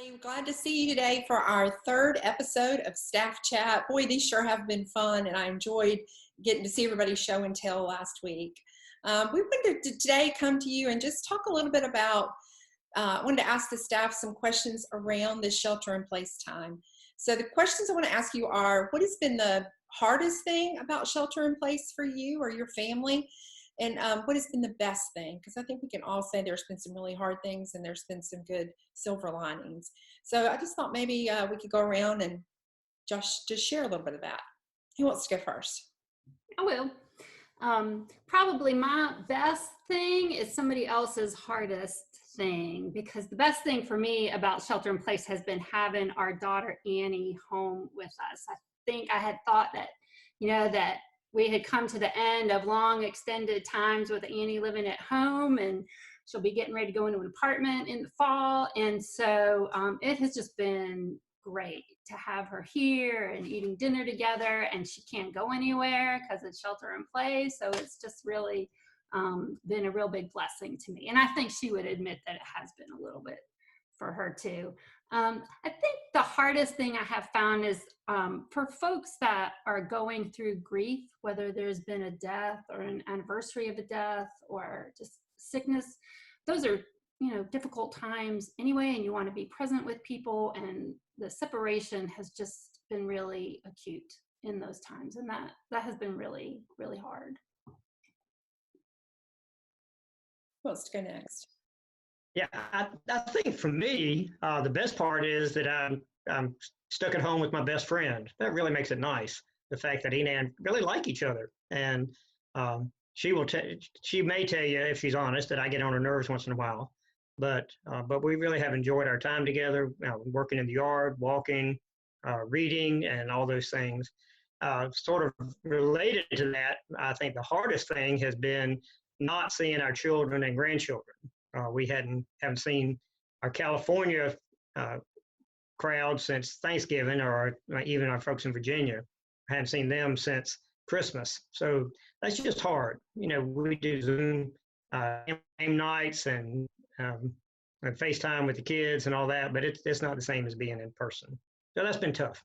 everybody. Glad to see you today for our third episode of Staff Chat. Boy, these sure have been fun, and I enjoyed getting to see everybody's show and tell last week. We wanted to today come to you and just talk a little bit about, I wanted to ask the staff some questions around this shelter-in-place time. So the questions I want to ask you are, what has been the hardest thing about shelter-in-place for you or your family? And what has been the best thing? Because I think we can all say there's been some really hard things and there's been some good silver linings. So I just thought maybe we could go around and just share a little bit of that. Who wants to go first? I will. Probably my best thing is somebody else's hardest thing, because the best thing for me about shelter in place has been having our daughter Annie home with us. I think I had thought that, that we had come to the end of long extended times with Annie living at home, and she'll be getting ready to go into an apartment in the fall. And so it has just been great to have her here and eating dinner together, and she can't go anywhere because it's shelter in place. So it's just really been a real big blessing to me. And I think she would admit that it has been a little bit for her too. I think the hardest thing I have found is for folks that are going through grief, whether there's been a death or an anniversary of a death or just sickness, those are, difficult times anyway, and you want to be present with people, and the separation has just been really acute in those times, and that has been really, really hard. Who wants to go next? Yeah, I think for me, the best part is that I'm stuck at home with my best friend. That really makes it nice. The fact that he and Ann really like each other, and she may tell you, if she's honest, that I get on her nerves once in a while. But we really have enjoyed our time together, working in the yard, walking, reading, and all those things. Sort of related to that, I think the hardest thing has been not seeing our children and grandchildren. We haven't seen our California crowd since Thanksgiving, or even our folks in Virginia. I haven't seen them since Christmas. So that's just hard. We do Zoom game nights and FaceTime with the kids and all that, but it's not the same as being in person. So that's been tough.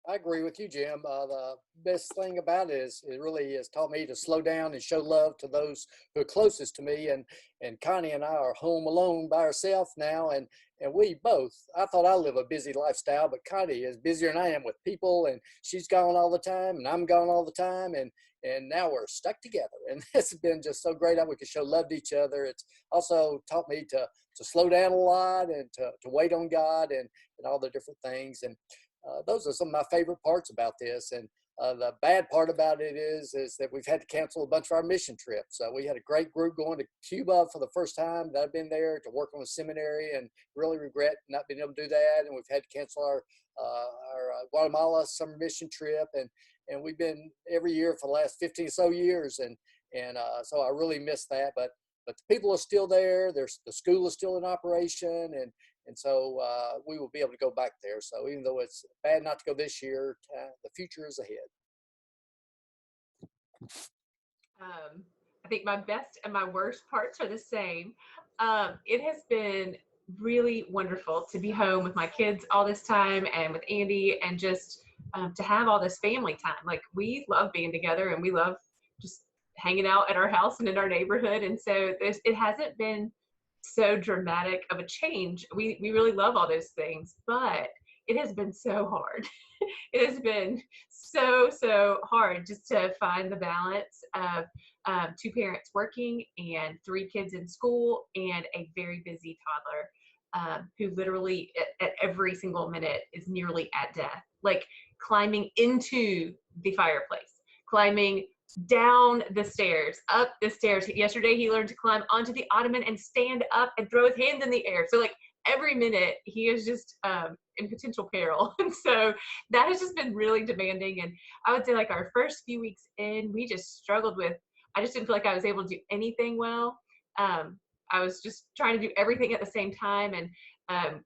I agree with you, Jim. The best thing about it is it really has taught me to slow down and show love to those who are closest to me. And Connie and I are home alone by ourselves now. And we both, I thought I live a busy lifestyle, but Connie is busier than I am with people, and she's gone all the time and I'm gone all the time. And now we're stuck together. And it's been just so great that we can show love to each other. It's also taught me to slow down a lot and to wait on God and all the different things. And those are some of my favorite parts about this. And the bad part about it is that we've had to cancel a bunch of our mission trips. We had a great group going to Cuba for the first time that I've been there to work on a seminary, and really regret not being able to do that. And we've had to cancel our Guatemala summer mission trip. And we've been every year for the last 15 or so years. And so I really miss that. But the people are still there. The school is still in operation. And so we will be able to go back there. So even though it's bad not to go this year, the future is ahead. I think my best and my worst parts are the same. It has been really wonderful to be home with my kids all this time, and with Andy, and just to have all this family time. Like, we love being together, and we love just hanging out at our house and in our neighborhood. And so it hasn't been so dramatic of a change. We really love all those things, but it has been so hard. It has been so hard just to find the balance of 2 parents working and 3 kids in school and a very busy toddler who literally at every single minute is nearly at death, like climbing into the fireplace, climbing down the stairs, up the stairs. Yesterday he learned to climb onto the ottoman and stand up and throw his hands in the air. So like every minute he is just in potential peril. And so that has just been really demanding. And I would say, like, our first few weeks in, we just struggled with, I just didn't feel like I was able to do anything well. I was just trying to do everything at the same time. And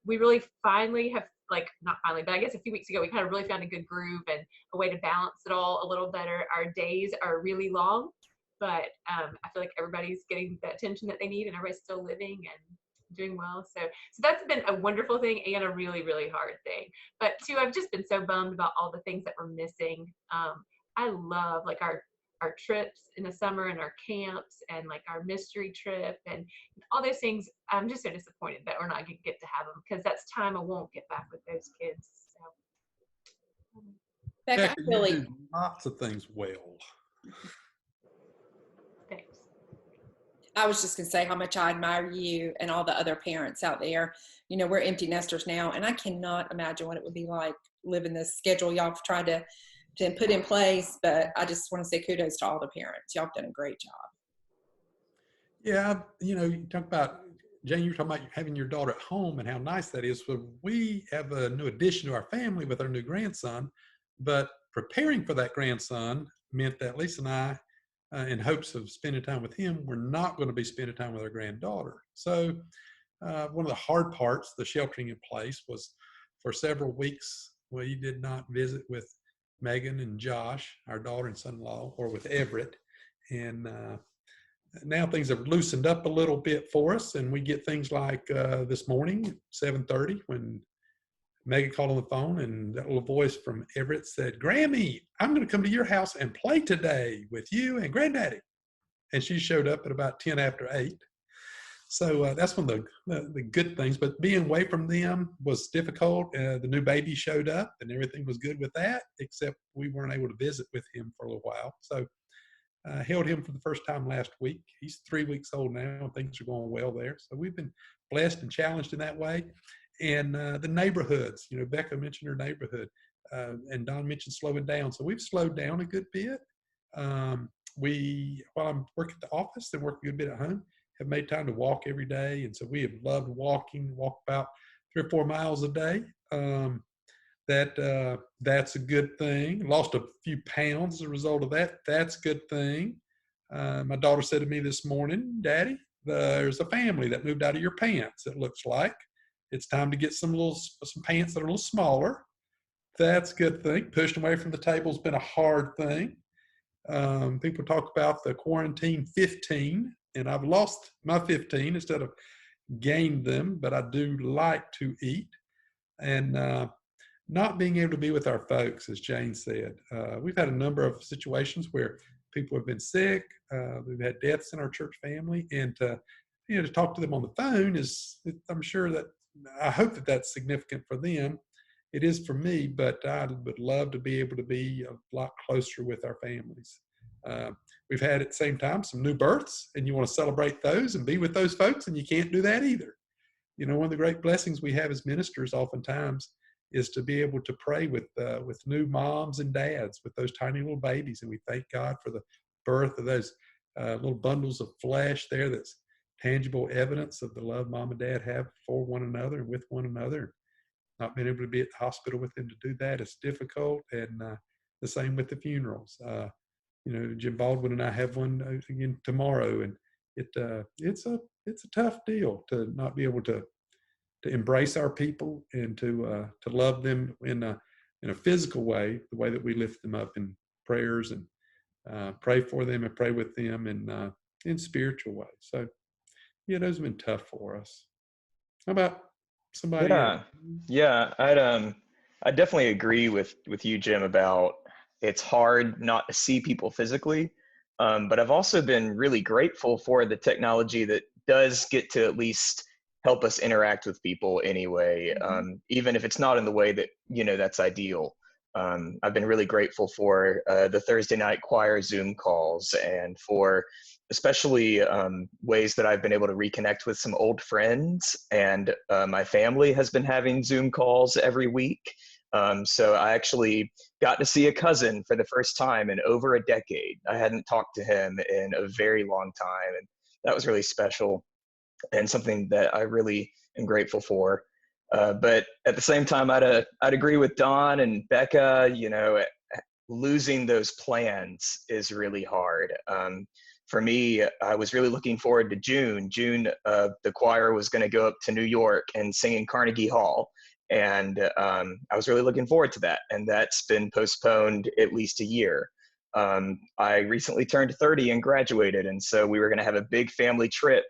we really finally have, like, not finally, but I guess a few weeks ago, we kind of really found a good groove and a way to balance it all a little better. Our days are really long, but I feel like everybody's getting the attention that they need, and everybody's still living and doing well. So that's been a wonderful thing and a really, really hard thing. But too, I've just been so bummed about all the things that we're missing. I love like our trips in the summer and our camps and like our mystery trip and all those things. I'm just so disappointed that we're not going to get to have them, because that's time I won't get back with those kids. So. Becca, You do lots of things well. Thanks. I was just going to say how much I admire you and all the other parents out there. You know, we're empty nesters now, and I cannot imagine what it would be like living this schedule y'all have tried to put in place. But I just want to say kudos to all the parents. Y'all have done a great job. Yeah, you know, you talk about, Jane, you're talking about having your daughter at home and how nice that is. So we have a new addition to our family with our new grandson, but preparing for that grandson meant that Lisa and I, in hopes of spending time with him, we're not going to be spending time with our granddaughter. So one of the hard parts, the sheltering in place, was for several weeks we did not visit with Megan and Josh, our daughter and son-in-law, or with Everett. And now things have loosened up a little bit for us, and we get things like this morning, 7:30, when Megan called on the phone, and that little voice from Everett said, "Grammy, I'm going to come to your house and play today with you and Granddaddy." And she showed up at about 10 after 8. So that's one of the good things. But being away from them was difficult. The new baby showed up, and everything was good with that, except we weren't able to visit with him for a little while. So I held him for the first time last week. He's 3 weeks old now, and things are going well there. So we've been blessed and challenged in that way. And the neighborhoods, you know, Becca mentioned her neighborhood, and Don mentioned slowing down. So we've slowed down a good bit. While I'm working at the office and working a good bit at home, have made time to walk every day. And so we have loved walking, walk about 3 or 4 miles a day. That's a good thing. Lost a few pounds as a result of that. That's a good thing. My daughter said to me this morning, "Daddy, there's a family that moved out of your pants, it looks like. It's time to get some pants that are a little smaller." That's a good thing. Pushing away from the table has been a hard thing. People talk about the quarantine 15, and I've lost my 15 instead of gained them, but I do like to eat. And not being able to be with our folks, as Jane said. We've had a number of situations where people have been sick. We've had deaths in our church family, and to talk to them on the phone I'm sure that, I hope that that's significant for them. It is for me, but I would love to be able to be a lot closer with our families. We've had at the same time some new births, and you want to celebrate those and be with those folks, and you can't do that either. You know, one of the great blessings we have as ministers oftentimes is to be able to pray with new moms and dads with those tiny little babies, and we thank God for the birth of those little bundles of flesh there. That's tangible evidence of the love mom and dad have for one another and with one another. Not being able to be at the hospital with them to do that is difficult, and the same with the funerals. Jim Baldwin and I have one again tomorrow, and it's a tough deal to not be able to embrace our people and to love them in a physical way, the way that we lift them up in prayers and pray for them and pray with them in spiritual ways. So, yeah, those have been tough for us. How about somebody else? Yeah, I definitely agree with you, Jim, about it's hard not to see people physically, but I've also been really grateful for the technology that does get to at least help us interact with people anyway, even if it's not in the way that, that's ideal. I've been really grateful for the Thursday night choir Zoom calls, and for especially ways that I've been able to reconnect with some old friends, and my family has been having Zoom calls every week. So I actually got to see a cousin for the first time in over a decade. I hadn't talked to him in a very long time, and that was really special and something that I really am grateful for. But at the same time, I'd agree with Don and Becca, losing those plans is really hard. For me, I was really looking forward to June. The choir was going to go up to New York and sing in Carnegie Hall. And I was really looking forward to that. And that's been postponed at least a year. I recently turned 30 and graduated. And so we were going to have a big family trip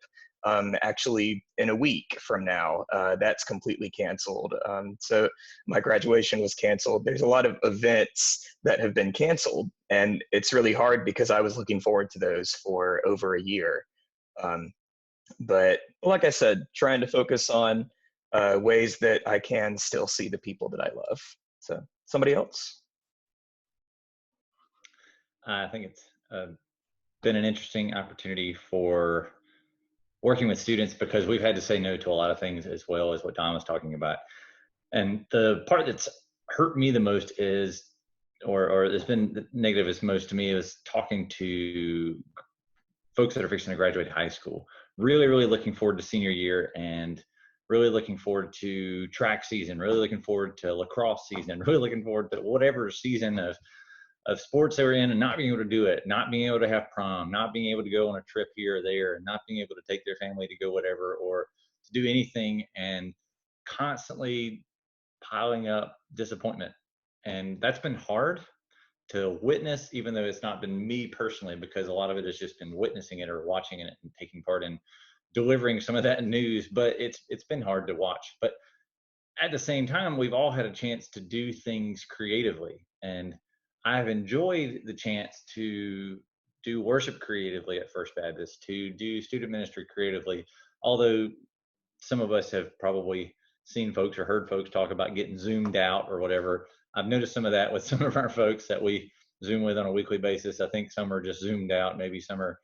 actually in a week from now. That's completely canceled. So my graduation was canceled. There's a lot of events that have been canceled, and it's really hard because I was looking forward to those for over a year. But like I said, trying to focus on ways that I can still see the people that I love. So somebody else? I think it's been an interesting opportunity for working with students, because we've had to say no to a lot of things, as well as what Don was talking about. And the part that's hurt me the most is, or it's been negative as most to me, is talking to folks that are fixing to graduate high school. Really, really looking forward to senior year, and really looking forward to track season, really looking forward to lacrosse season, really looking forward to whatever season of sports they were in, and not being able to do it, not being able to have prom, not being able to go on a trip here or there, and not being able to take their family to go whatever, or to do anything, and constantly piling up disappointment. And that's been hard to witness, even though it's not been me personally, because a lot of it has just been witnessing it or watching it and taking part in delivering some of that news. But it's been hard to watch. But at the same time, we've all had a chance to do things creatively, and I've enjoyed the chance to do worship creatively at First Baptist, to do student ministry creatively, although some of us have probably seen folks or heard folks talk about getting zoomed out or whatever. I've noticed some of that with some of our folks that we Zoom with on a weekly basis. I think some are just zoomed out. Maybe some are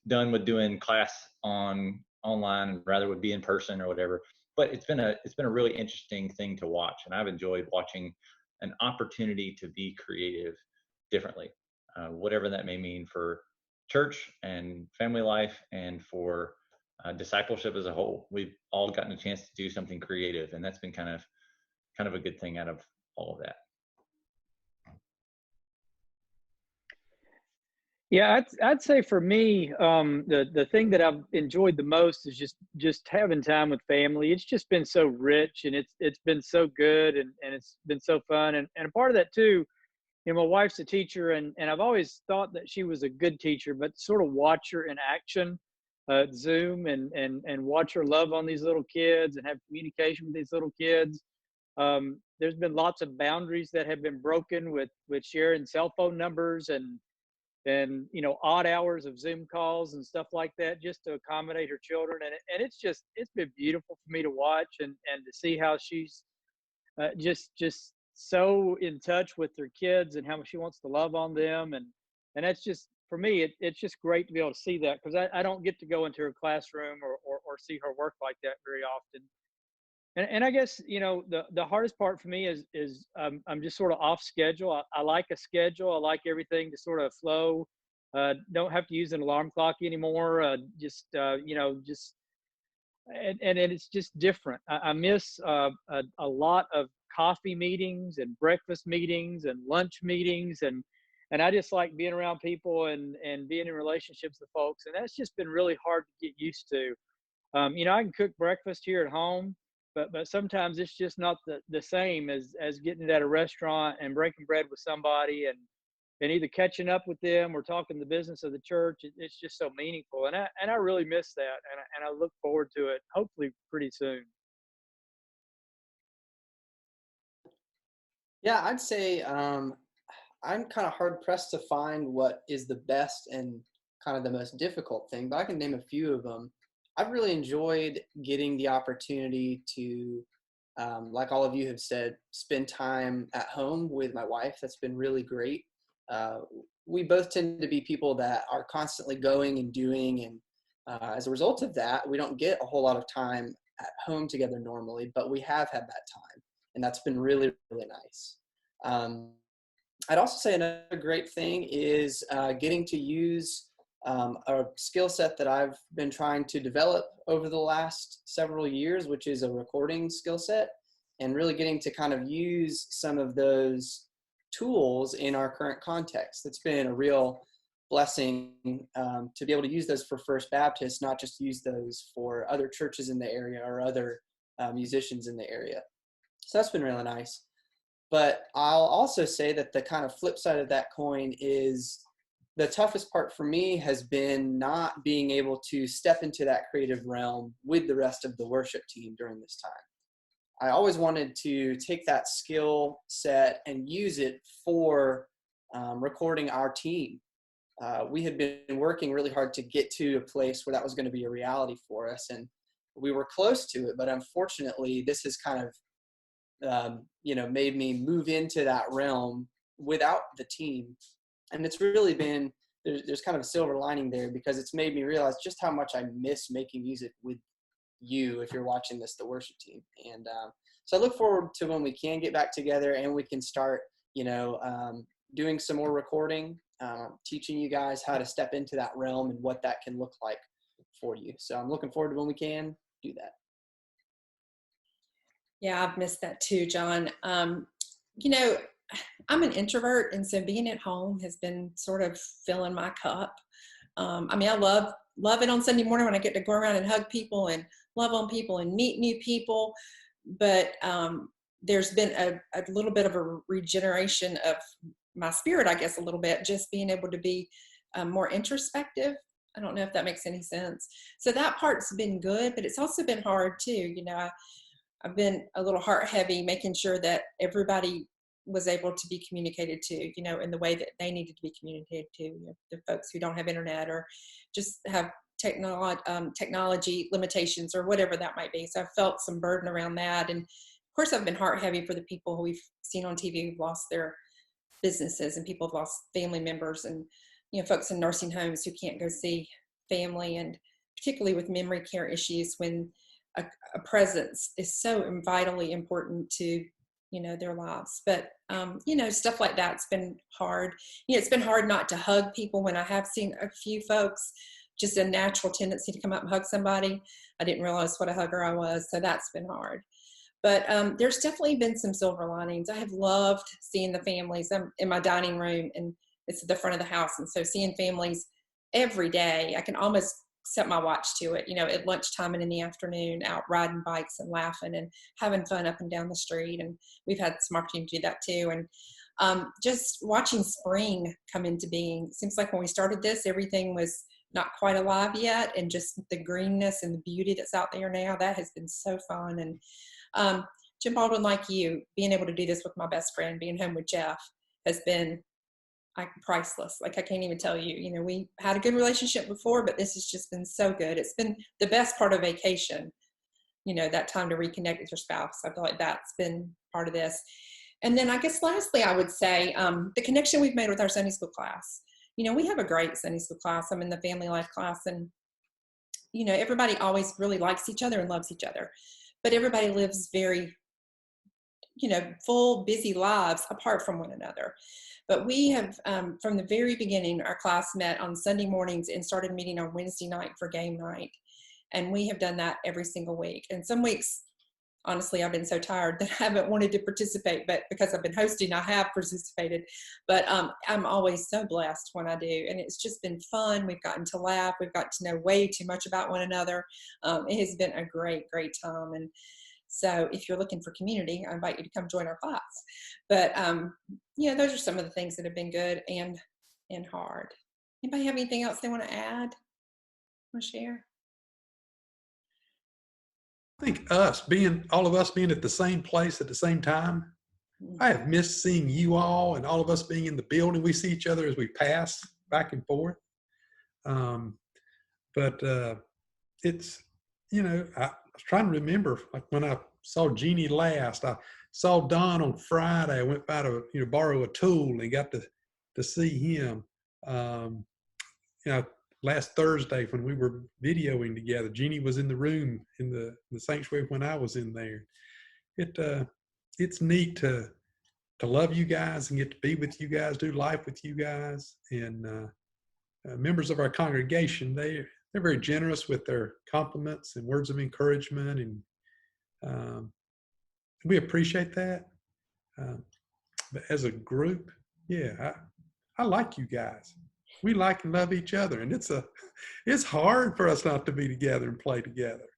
done with doing class online and rather would be in person or whatever. But it's been a really interesting thing to watch, and I've enjoyed watching an opportunity to be creative differently, whatever that may mean for church and family life, and for discipleship as a whole. We've all gotten a chance to do something creative, and that's been kind of a good thing out of all of that. Yeah, I'd say for me, the thing that I've enjoyed the most is just having time with family. It's just been so rich, and it's been so good, and it's been so fun. And a part of that too, you know, my wife's a teacher, and I've always thought that she was a good teacher, but sort of watch her in action, Zoom, and watch her love on these little kids and have communication with these little kids. There's been lots of boundaries that have been broken with sharing cell phone numbers and you know, odd hours of Zoom calls and stuff like that, just to accommodate her children. And it's been beautiful for me to watch and to see how she's just so in touch with her kids and how much she wants to love on them. And that's just, for me, it's just great to be able to see that, because I don't get to go into her classroom or see her work like that very often. And I guess, you know, the hardest part for me is I'm just sort of off schedule. I like a schedule. I like everything to sort of flow. Don't have to use an alarm clock anymore. You know, and it's just different. I miss a lot of coffee meetings and breakfast meetings and lunch meetings, and I just like being around people and being in relationships with folks. And that's just been really hard to get used to. You know, I can cook breakfast here at home, but sometimes it's just not the same as getting it at a restaurant and breaking bread with somebody and either catching up with them or talking the business of the church. It's just so meaningful, and I really miss that, and I look forward to it hopefully pretty soon. Yeah, I'd say I'm kind of hard pressed to find what is the best and kind of the most difficult thing, but I can name a few of them. I've really enjoyed getting the opportunity to, like all of you have said, spend time at home with my wife. That's been really great. We both tend to be people that are constantly going and doing, and as a result of that, we don't get a whole lot of time at home together normally, but we have had that time, and that's been really, really nice. I'd also say another great thing is getting to use a skill set that I've been trying to develop over the last several years, which is a recording skill set, and really getting to kind of use some of those tools in our current context. It's been a real blessing to be able to use those for First Baptist, not just use those for other churches in the area or other musicians in the area. So that's been really nice. But I'll also say that the kind of flip side of that coin is the toughest part for me has been not being able to step into that creative realm with the rest of the worship team during this time. I always wanted to take that skill set and use it for recording our team. We had been working really hard to get to a place where that was going to be a reality for us, and we were close to it, but unfortunately this has kind of made me move into that realm without the team. And it's really been, there's kind of a silver lining there, because it's made me realize just how much I miss making music with you, if you're watching this, the worship team. And so I look forward to when we can get back together and we can start, doing some more recording, teaching you guys how to step into that realm and what that can look like for you. So I'm looking forward to when we can do that. Yeah, I've missed that too, John. I'm an introvert, and so being at home has been sort of filling my cup. I love it on Sunday morning when I get to go around and hug people and love on people and meet new people. But there's been a little bit of a regeneration of my spirit, I guess, a little bit, just being able to be more introspective. I don't know if that makes any sense. So that part's been good, but it's also been hard too. I've been a little heart heavy, making sure that everybody was able to be communicated to, in the way that they needed to be communicated to. The folks who don't have internet or just have technology limitations or whatever that might be. So I've felt some burden around that. And of course, I've been heart heavy for the people who we've seen on TV who've lost their businesses, and people have lost family members, and folks in nursing homes who can't go see family, and particularly with memory care issues, when a presence is so vitally important to their lives. But stuff like that's been hard. It's been hard not to hug people when I have seen a few folks, just a natural tendency to come up and hug somebody. I didn't realize what a hugger I was, so that's been hard. But there's definitely been some silver linings. I have loved seeing the families. I'm in my dining room, and it's at the front of the house. And so seeing families every day, I can almost set my watch to it, at lunchtime and in the afternoon, out riding bikes and laughing and having fun up and down the street. And we've had some opportunity to do that too. And just watching spring come into being. It seems like when we started this, everything was not quite alive yet. And just the greenness and the beauty that's out there now, that has been so fun. And Jim Baldwin, like you, being able to do this with my best friend, being home with Jeff, has been priceless. Like, I can't even tell you, we had a good relationship before, but this has just been so good. It's been the best part of vacation, that time to reconnect with your spouse. I feel like that's been part of this. And then I guess lastly, I would say the connection we've made with our Sunday school class. We have a great Sunday school class. I'm in the family life class, and, everybody always really likes each other and loves each other, but everybody lives very, full, busy lives apart from one another. But we have, from the very beginning, our class met on Sunday mornings and started meeting on Wednesday night for game night. And we have done that every single week. And some weeks, honestly, I've been so tired that I haven't wanted to participate, but because I've been hosting, I have participated. But I'm always so blessed when I do. And it's just been fun. We've gotten to laugh. We've gotten to know way too much about one another. It has been a great, great time. And so if you're looking for community, I invite you to come join our class. But those are some of the things that have been good and hard. Anybody have anything else they want to add? Want to share? I think all of us being at the same place at the same time, I have missed seeing you all and all of us being in the building. We see each other as we pass back and forth. But it's, I was trying to remember, like when I saw Jeannie last, I saw Don on Friday. I went by to, borrow a tool and got to see him. Last Thursday when we were videoing together, Jeannie was in the room in the sanctuary when I was in there. It's neat to love you guys and get to be with you guys, do life with you guys. And members of our congregation, they're very generous with their compliments and words of encouragement, and we appreciate that. But as a group, I like you guys. We like and love each other, and it's hard for us not to be together and play together.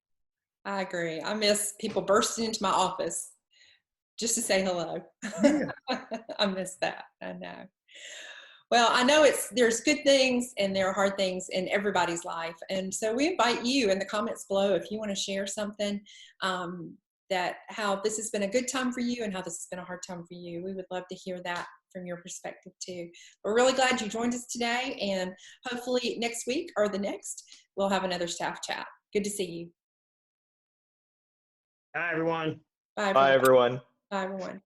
I agree. I miss people bursting into my office just to say hello. Yeah. I miss that. I know. Well, I know there's good things and there are hard things in everybody's life. And so we invite you in the comments below if you want to share something that how this has been a good time for you and how this has been a hard time for you. We would love to hear that from your perspective too. We're really glad you joined us today, and hopefully next week or the next, we'll have another staff chat. Good to see you. Hi, everyone. Bye, everyone. Bye, everyone. Bye, everyone.